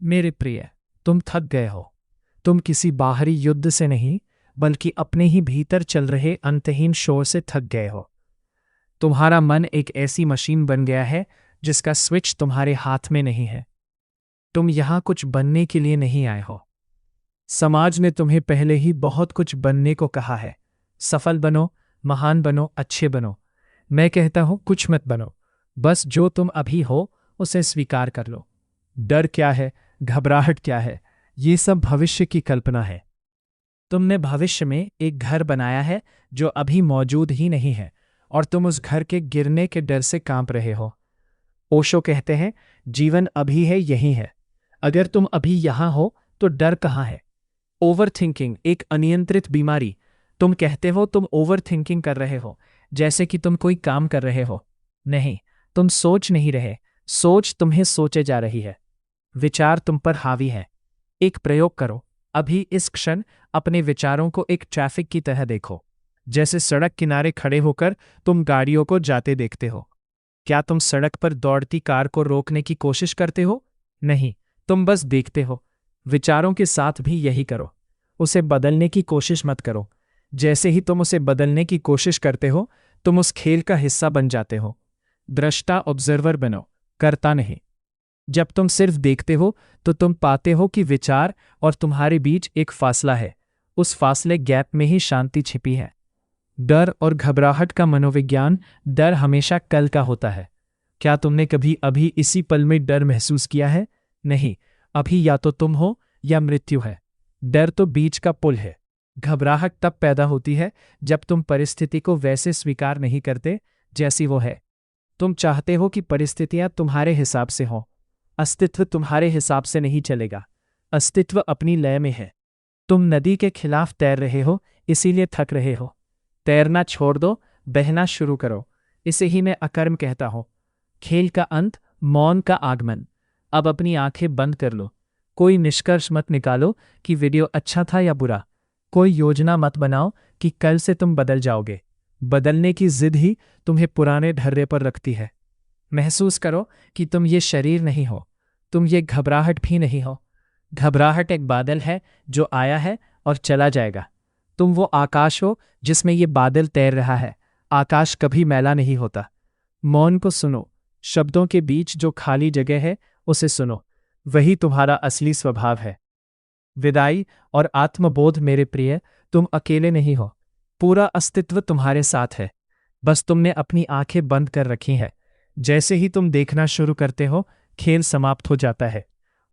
मेरे प्रिय, तुम थक गए हो। तुम किसी बाहरी युद्ध से नहीं, बल्कि अपने ही भीतर चल रहे अंतहीन शोर से थक गए हो। तुम्हारा मन एक ऐसी मशीन बन गया है जिसका स्विच तुम्हारे हाथ में नहीं है। तुम यहां कुछ बनने के लिए नहीं आए हो। समाज ने तुम्हें पहले ही बहुत कुछ बनने को कहा है। सफल बनो, महान बनो, अच्छे बनो। मैं कहता हूं कुछ मत बनो। बस जो तुम अभी हो उसे स्वीकार कर लो। डर क्या है, घबराहट क्या है, ये सब भविष्य की कल्पना है। तुमने भविष्य में एक घर बनाया है जो अभी मौजूद ही नहीं है, और तुम उस घर के गिरने के डर से कांप रहे हो। ओशो कहते हैं, जीवन अभी है, यही है। अगर तुम अभी यहां हो तो डर कहाँ है? ओवर थिंकिंग एक अनियंत्रित बीमारी। तुम कहते हो तुम ओवर थिंकिंग कर रहे हो, जैसे कि तुम कोई काम कर रहे हो। नहीं, तुम सोच नहीं रहे, सोच तुम्हें सोचे जा रही है। विचार तुम पर हावी है। एक प्रयोग करो। अभी इस क्षण अपने विचारों को एक ट्रैफिक की तरह देखो। जैसे सड़क किनारे खड़े होकर तुम गाड़ियों को जाते देखते हो। क्या तुम सड़क पर दौड़ती कार को रोकने की कोशिश करते हो? नहीं, तुम बस देखते हो। विचारों के साथ भी यही करो। उसे बदलने की कोशिश मत करो। जैसे ही तुम उसे बदलने की कोशिश करते हो, तुम उस खेल का हिस्सा बन जाते हो। दृष्टा ऑब्जर्वर बनो, करता नहीं। जब तुम सिर्फ देखते हो तो तुम पाते हो कि विचार और तुम्हारे बीच एक फासला है। उस फासले गैप में ही शांति छिपी है। डर और घबराहट का मनोविज्ञान। डर हमेशा कल का होता है। क्या तुमने कभी अभी इसी पल में डर महसूस किया है? नहीं, अभी या तो तुम हो या मृत्यु है। डर तो बीच का पुल है। घबराहट तब पैदा होती है जब तुम परिस्थिति को वैसे स्वीकार नहीं करते जैसी वो है। तुम चाहते हो कि परिस्थितियां तुम्हारे हिसाब से हों। अस्तित्व तुम्हारे हिसाब से नहीं चलेगा। अस्तित्व अपनी लय में है। तुम नदी के खिलाफ तैर रहे हो, इसीलिए थक रहे हो। तैरना छोड़ दो, बहना शुरू करो। इसे ही मैं अकर्म कहता हूं। खेल का अंत, मौन का आगमन। अब अपनी आंखें बंद कर लो। कोई निष्कर्ष मत निकालो कि वीडियो अच्छा था या बुरा। कोई योजना मत बनाओ कि कल से तुम बदल जाओगे। बदलने की जिद ही तुम्हें पुराने ढर्रे पर रखती है। महसूस करो कि तुम ये शरीर नहीं हो। तुम ये घबराहट भी नहीं हो। घबराहट एक बादल है जो आया है और चला जाएगा। तुम वो आकाश हो जिसमें ये बादल तैर रहा है। आकाश कभी मैला नहीं होता। मौन को सुनो। शब्दों के बीच जो खाली जगह है उसे सुनो। वही तुम्हारा असली स्वभाव है। विदाई और आत्मबोध। मेरे प्रिय, तुम अकेले नहीं हो। पूरा अस्तित्व तुम्हारे साथ है। बस तुमने अपनी आंखें बंद कर रखी हैं। जैसे ही तुम देखना शुरू करते हो, खेल समाप्त हो जाता है।